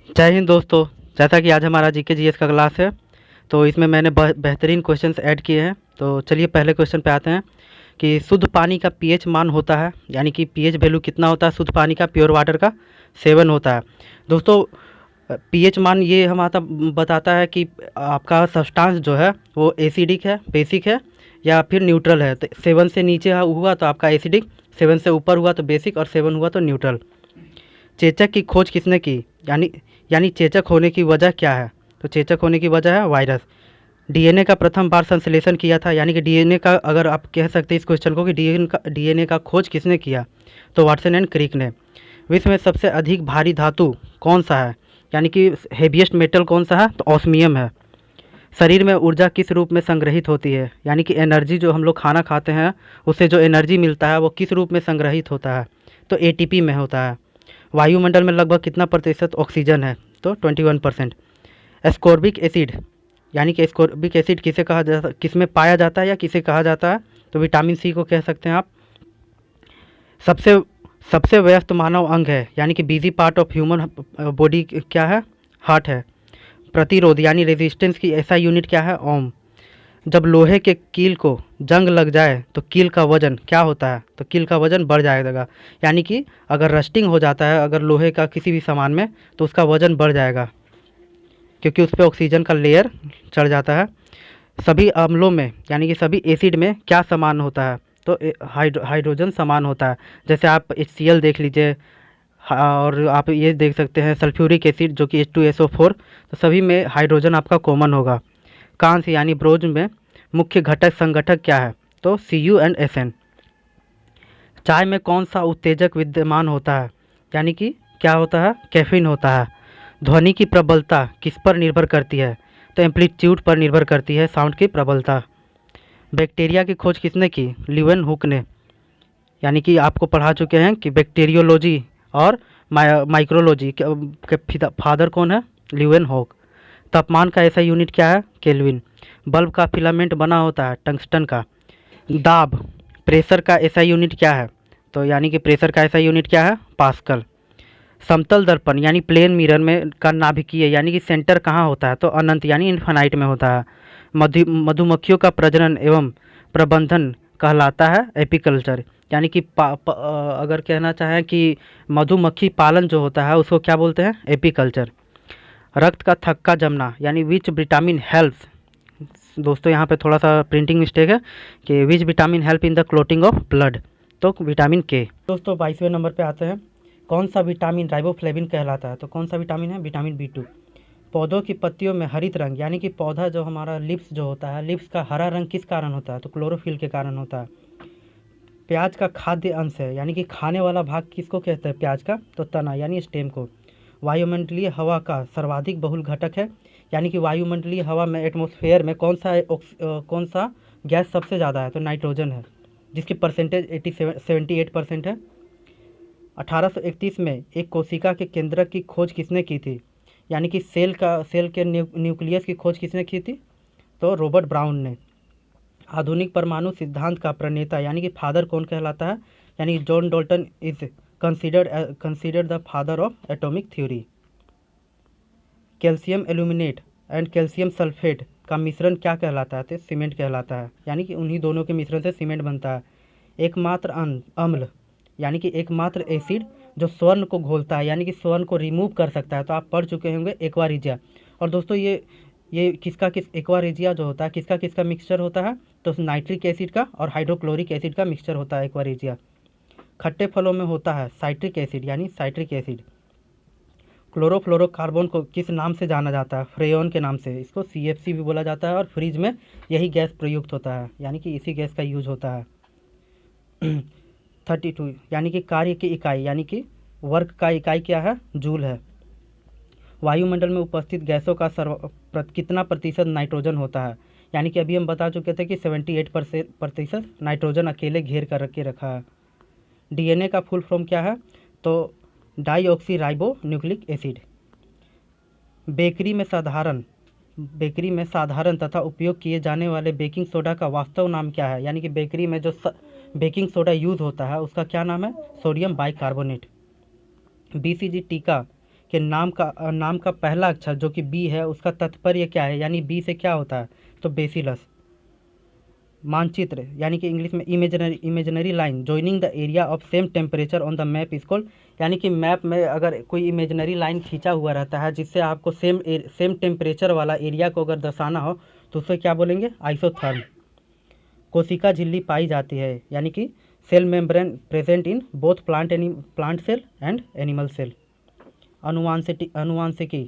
जय हिंद दोस्तों। जैसा कि आज हमारा जीके जीएस का क्लास है, तो इसमें मैंने बेहतरीन क्वेश्चंस ऐड किए हैं। तो चलिए पहले क्वेश्चन पे आते हैं कि शुद्ध पानी का पीएच मान होता है, यानी कि पीएच वैल्यू कितना होता है शुद्ध पानी का, प्योर वाटर का 7 होता है। दोस्तों, पीएच मान ये हमारा बताता है कि आपका सब्सटेंस जो है वो एसिडिक है, बेसिक है या फिर न्यूट्रल है। तो 7 से नीचे हुआ तो आपका एसिडिक, 7 से ऊपर हुआ तो बेसिक और 7 हुआ तो न्यूट्रल। चेचक की खोज किसने की, यानी यानी चेचक होने की वजह क्या है? तो चेचक होने की वजह है वायरस। डीएनए का प्रथम बार संश्लेषण किया था, यानी कि डीएनए का, अगर आप कह सकते हैं इस क्वेश्चन को कि डीएनए का खोज किसने किया, तो वाटसन एंड क्रिक ने। विश्व में सबसे अधिक भारी धातु कौन सा है, यानी कि हेवीएस्ट मेटल कौन सा है, तो ऑस्मियम है। शरीर में ऊर्जा किस रूप में संग्रहित होती है, यानी कि एनर्जी जो हम लोग खाना खाते हैं उससे जो एनर्जी मिलता है वो किस रूप में संग्रहित होता है, तो एटीपी में होता है। वायुमंडल में लगभग कितना प्रतिशत ऑक्सीजन है, तो 21%। एस्कॉर्बिक एसिड, यानी कि एस्कॉर्बिक एसिड किसे कहा जाता, किस में पाया जाता है या किसे कहा जाता है, तो विटामिन सी को कह सकते हैं आप। सबसे सबसे व्यस्त मानव अंग है, यानी कि busy part of human body क्या है, हार्ट है। प्रतिरोध यानी रेजिस्टेंस की ऐसा यूनिट क्या है, ओम। जब लोहे के कील को जंग लग जाए तो कील का वजन क्या होता है, तो कील का वजन बढ़ जाएगा। यानी कि अगर रस्टिंग हो जाता है अगर लोहे का किसी भी सामान में, तो उसका वजन बढ़ जाएगा क्योंकि उस पर ऑक्सीजन का लेयर चढ़ जाता है। सभी अम्लों में, यानी कि सभी एसिड में क्या समान होता है, तो हाइड्रोजन समान होता है। जैसे आप HCl देख लीजिए, और आप ये देख सकते हैं सल्फ्यूरिक एसिड जो कि H2SO4, तो सभी में हाइड्रोजन आपका कॉमन होगा। कांस्य यानी ब्रोंज में मुख्य घटक संगठक क्या है, तो Cu एंड Sn। चाय में कौन सा उत्तेजक विद्यमान होता है, यानी कि क्या होता है, कैफीन होता है। ध्वनि की प्रबलता किस पर निर्भर करती है, तो एम्पलीट्यूड पर निर्भर करती है साउंड की प्रबलता। बैक्टीरिया की खोज किसने की, ल्यूवेन हुक ने। यानी कि आपको पढ़ा चुके हैं कि बैक्टीरियोलॉजी और माइक्रोलॉजी के फादर कौन है, ल्यूवेन हुक। तापमान का ऐसा यूनिट क्या है, केल्विन। बल्ब का फिलामेंट बना होता है टंगस्टन का। दाब, प्रेशर का ऐसा यूनिट क्या है, तो यानी कि प्रेशर का ऐसा यूनिट क्या है, पास्कल। समतल दर्पण यानी प्लेन मिरर में का नाभिकीय यानी कि सेंटर कहाँ होता है, तो अनंत यानी इन्फानाइट में होता है। मधुमक्खियों का प्रजनन एवं प्रबंधन कहलाता है एपीकल्चर। यानी कि अगर कहना चाहें कि मधुमक्खी पालन जो होता है उसको क्या बोलते हैं, एपीकल्चर। रक्त का थक्का जमना यानी विच विटामिन हेल्प्स, दोस्तों यहाँ पे थोड़ा सा प्रिंटिंग मिस्टेक है कि which vitamin help in the clotting of blood, तो विटामिन के। दोस्तों 22वें नंबर पे आते हैं, कौन सा विटामिन राइबोफ्लेविन कहलाता है, तो कौन सा विटामिन है, विटामिन B2। पौधों की पत्तियों में हरित रंग, यानी कि पौधा जो हमारा लिप्स जो होता है, लिप्स का हरा रंग किस कारण होता है, तो क्लोरोफिल के कारण होता है। प्याज का खाद्य अंश है, यानी कि खाने वाला भाग किसको कहते हैं प्याज का, तो तना यानी स्टेम को। वायुमंडलीय हवा का सर्वाधिक बहुल घटक है, यानी कि वायुमंडलीय हवा में एटमॉस्फेयर में कौन सा गैस सबसे ज़्यादा है, तो नाइट्रोजन है, जिसकी परसेंटेज 78% है। 1831 में एक कोशिका के केंद्रक की खोज किसने की थी, यानी कि सेल के न्यूक्लियस की खोज किसने की थी, तो रॉबर्ट ब्राउन ने। आधुनिक परमाणु सिद्धांत का प्रणेता यानी कि फादर कौन कहलाता है, यानी कि John Dalton is considered the father of atomic theory. Calcium aluminate and calcium sulphate का मिश्रण क्या कहलाता है, तो सीमेंट कहलाता है, यानी कि उन्हीं दोनों के मिश्रण से सीमेंट बनता है। एकमात्र अम्ल यानी कि एकमात्र एसिड जो स्वर्ण को घोलता है, यानी कि स्वर्ण को रिमूव कर सकता है, तो आप पढ़ चुके होंगे एक्वारिजिया। और दोस्तों ये किसका एक्वारिजिया जो होता है किसका किसका मिक्सचर होता है, तो नाइट्रिक एसिड का और हाइड्रोक्लोरिक एसिड का मिक्सचर होता है एक्वारिजिया। खट्टे फलों में होता है साइट्रिक एसिड यानी साइट्रिक एसिड। क्लोरोफ्लोरोकार्बन को किस नाम से जाना जाता है, फ्रेयॉन के नाम से, इसको CFC भी बोला जाता है, और फ्रिज में यही गैस प्रयुक्त होता है, यानी कि इसी गैस का यूज होता है। 32 यानी कि कार्य की इकाई, यानी कि वर्क का इकाई क्या है, जूल है। वायुमंडल में उपस्थित गैसों का कितना प्रतिशत नाइट्रोजन होता है, यानी कि अभी हम बता चुके थे कि 78% नाइट्रोजन अकेले घेर कर रखे रखा है। डीएनए का फुल फॉर्म क्या है, तो deoxy ribo nucleic acid. Bakery में साधारण तथा उपयोग किए जाने वाले बेकिंग सोडा का वास्तव नाम क्या है, यानी कि बेकरी में जो बेकिंग सोडा यूज़ होता है उसका क्या नाम है, सोडियम बाइकार्बोनेट। BCG टीका कि नाम का पहला अक्षर जो कि बी है उसका तात्पर्य क्या है, यानी बी से क्या होता है, तो बेसिलस। मानचित्र यानी कि इंग्लिश में imaginary line joining the area of same temperature on the map is called, यानी कि मैप में अगर कोई इमेजनरी लाइन खींचा हुआ रहता है जिससे आपको सेम टेम्परेचर वाला एरिया को अगर दर्शाना हो तो उसे क्या बोलेंगे, आइसोथर्म। कोशिका झिल्ली पाई जाती है, यानी कि cell membrane present in both plant cell and animal cell. अनुवांशिकी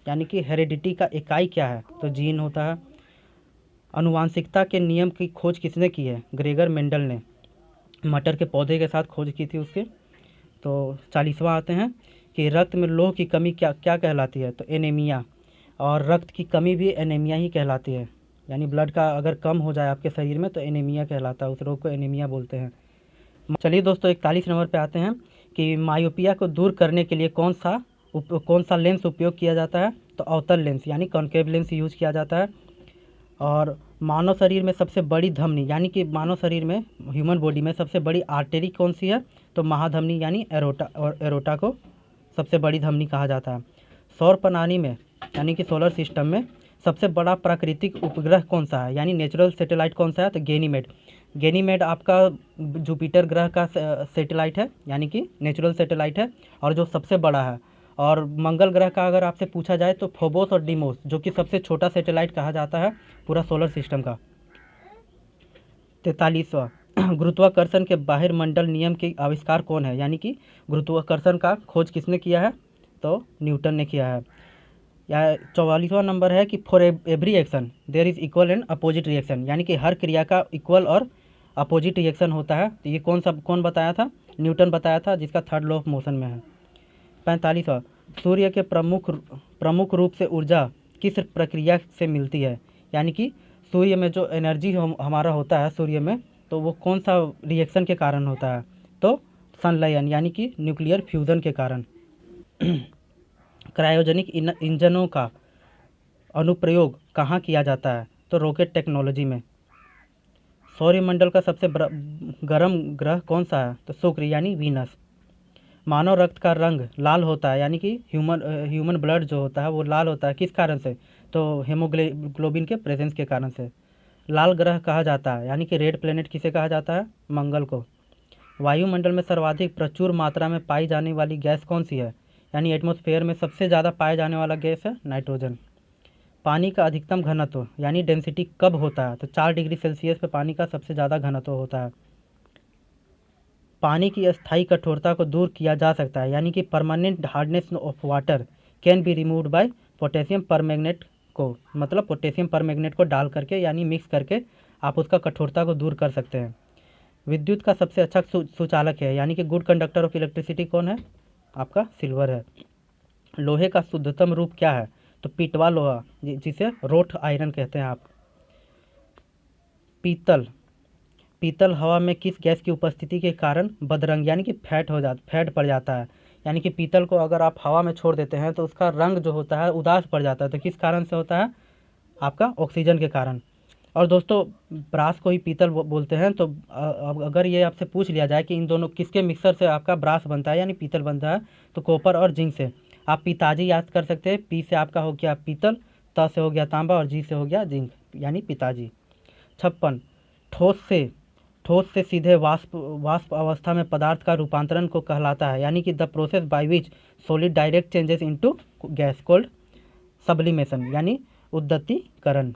यानी कि हेरेडिटी का इकाई क्या है, तो जीन होता है। अनुवांशिकता के नियम की खोज किसने की है, ग्रेगर मेंडल ने। मटर के पौधे के साथ खोज की थी उसके। तो 40वां आते हैं कि रक्त में लौह की कमी क्या क्या कहलाती है, तो एनीमिया। और रक्त की कमी भी एनीमिया ही कहलाती है, यानी ब्लड का अगर कम हो जाए आपके शरीर में तो एनीमिया कहलाता है, उस रोग को एनीमिया बोलते हैं। चलिए दोस्तों 41 नंबर पे आते हैं कि मायोपिया को दूर करने के लिए कौन सा लेंस उपयोग किया जाता है, तो अवतल लेंस यानी कॉन्केव लेंस यूज किया जाता है। और मानव शरीर में सबसे बड़ी धमनी, यानी कि मानव शरीर में ह्यूमन बॉडी में सबसे बड़ी आर्टरी कौन सी है, तो महाधमनी यानी एरोटा, और एरोटा को सबसे बड़ी धमनी कहा जाता है। सौर प्रणाली में यानी कि सोलर सिस्टम में सबसे बड़ा प्राकृतिक उपग्रह कौन सा है, यानी नेचुरल सैटेलाइट कौन सा है, तो गैनीमेड। गैनीमेड आपका जुपिटर ग्रह का सैटेलाइट है, यानी कि नेचुरल सैटेलाइट है और जो सबसे बड़ा है। और मंगल ग्रह का अगर आपसे पूछा जाए तो फोबोस और डिमोस, जो कि सबसे छोटा सैटेलाइट कहा जाता है पूरा सोलर सिस्टम का। 43वां गुरुत्वाकर्षण के बाहर मंडल नियम के आविष्कार कौन है, यानी कि गुरुत्वाकर्षण का खोज किसने किया है, तो न्यूटन ने किया है। या 44वां नंबर है कि for every action there is equal and opposite reaction, यानी कि हर क्रिया का इक्वल और अपोजिट रिएक्शन होता है। तो ये कौन बताया था, न्यूटन बताया था, जिसका थर्ड लॉ ऑफ मोशन में है। 45वां सूर्य के प्रमुख रूप से ऊर्जा किस प्रक्रिया से मिलती है, यानी कि सूर्य में जो एनर्जी हमारा होता है सूर्य में, तो वो कौन सा रिएक्शन के कारण होता है, तो संलयन यानी कि न्यूक्लियर फ्यूज़न के कारण। क्रायोजेनिक इंजनों का अनुप्रयोग कहाँ किया जाता है, तो रॉकेट टेक्नोलॉजी में। सौरमंडल का सबसे गर्म ग्रह कौन सा है, तो शुक्र यानी वीनस। मानव रक्त का रंग लाल होता है, यानी कि ह्यूमन ब्लड जो होता है वो लाल होता है, किस कारण से, तो हेमोग्लोबिन के प्रेजेंस के कारण से। लाल ग्रह कहा जाता है, यानी कि रेड प्लेनेट किसे कहा जाता है, मंगल को। वायुमंडल में सर्वाधिक प्रचुर मात्रा में पाई जाने वाली गैस कौन सी है, यानी एटमॉस्फेयर में सबसे ज़्यादा पाया जाने वाला गैस है नाइट्रोजन। पानी का अधिकतम घनत्व यानी डेंसिटी कब होता है, तो 4 डिग्री सेल्सियस पे पानी का सबसे ज़्यादा घनत्व होता है। पानी की अस्थायी कठोरता को दूर किया जा सकता है, यानी कि permanent hardness of water can be removed by potassium permanganate को, मतलब पोटेशियम परमैंगनेट को डाल करके यानी मिक्स करके आप उसका कठोरता को दूर कर सकते हैं। विद्युत का सबसे अच्छा सुचालक है, यानी कि गुड कंडक्टर ऑफ इलेक्ट्रिसिटी कौन है, आपका सिल्वर है। लोहे का शुद्धतम रूप क्या है, तो पीटवा लोहा, जिसे रोट आयरन कहते हैं आप। पीतल हवा में किस गैस की उपस्थिति के कारण बदरंग यानी कि फैट पड़ जाता है, यानी कि पीतल को अगर आप हवा में छोड़ देते हैं तो उसका रंग जो होता है उदास पड़ जाता है, तो किस कारण से होता है, आपका ऑक्सीजन के कारण। और दोस्तों ब्रास को ही पीतल बोलते हैं, तो अगर ये आपसे पूछ लिया जाए कि इन दोनों किसके मिक्सर से आपका ब्रास बनता है यानी पीतल बनता है, तो कॉपर और जिंक से। आप पिताजी याद कर सकते हैं, पी से आपका हो गया पीतल, त से हो गया तांबा और जी से हो गया जिंक यानी पिताजी। 56 ठोस से सीधे वाष्प अवस्था में पदार्थ का रूपांतरण को कहलाता है, यानी कि the process by which solid direct changes into gas cold sublimation यानी उद्दतीकरण।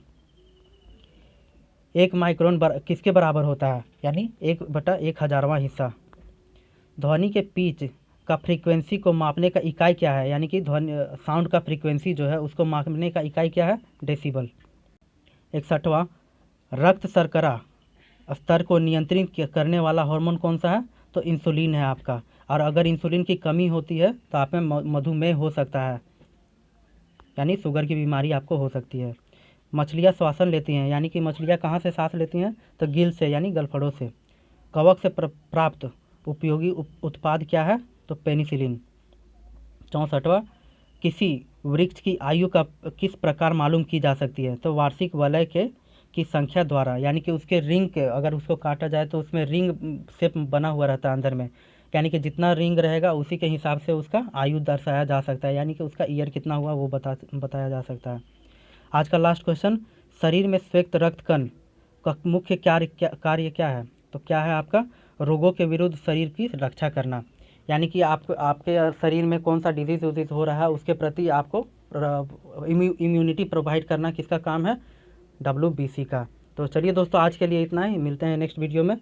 1 माइक्रोन किसके बराबर होता है, यानी 1/1000वां हिस्सा। ध्वनि के पिच का फ्रीक्वेंसी को मापने का इकाई क्या है, यानी कि ध्वनि साउंड का फ्रीक्वेंसी जो है उसको मापने का इकाई क्या है, डेसिबल। 61वां रक्त शर्करा स्तर को नियंत्रित करने वाला हार्मोन कौन सा है, तो इंसुलिन है आपका। और अगर इंसुलिन की कमी होती है तो आप में मधुमेह हो सकता है, यानी शुगर की बीमारी आपको हो सकती है। मछलियाँ श्वासन लेती हैं, यानी कि मछलियाँ कहाँ से सांस लेती हैं, तो गिल से यानी गलफड़ों से। कवक से प्राप्त उपयोगी उत्पाद क्या है, तो पेनिसिलिन। 64वां किसी वृक्ष की आयु का किस प्रकार मालूम की जा सकती है, तो वार्षिक वलय की संख्या द्वारा, यानी कि उसके रिंग के अगर उसको काटा जाए तो उसमें रिंग शेप बना हुआ रहता है अंदर में, यानी कि जितना रिंग रहेगा उसी के हिसाब से उसका आयु दर्शाया जा सकता है, यानी कि उसका ईयर कितना हुआ वो बताया जा सकता है। आज का लास्ट क्वेश्चन, शरीर में श्वेत रक्त कण का मुख्य कार्य क्या है? तो क्या है आपका? रोगों के विरुद्ध शरीर की रक्षा करना, यानी कि आपके शरीर में कौन सा डिजीज उजीज हो रहा है उसके प्रति आपको इम्यूनिटी प्रोवाइड करना किसका काम है? WBC का। तो चलिए दोस्तों, आज के लिए इतना ही, मिलते हैं नेक्स्ट वीडियो में।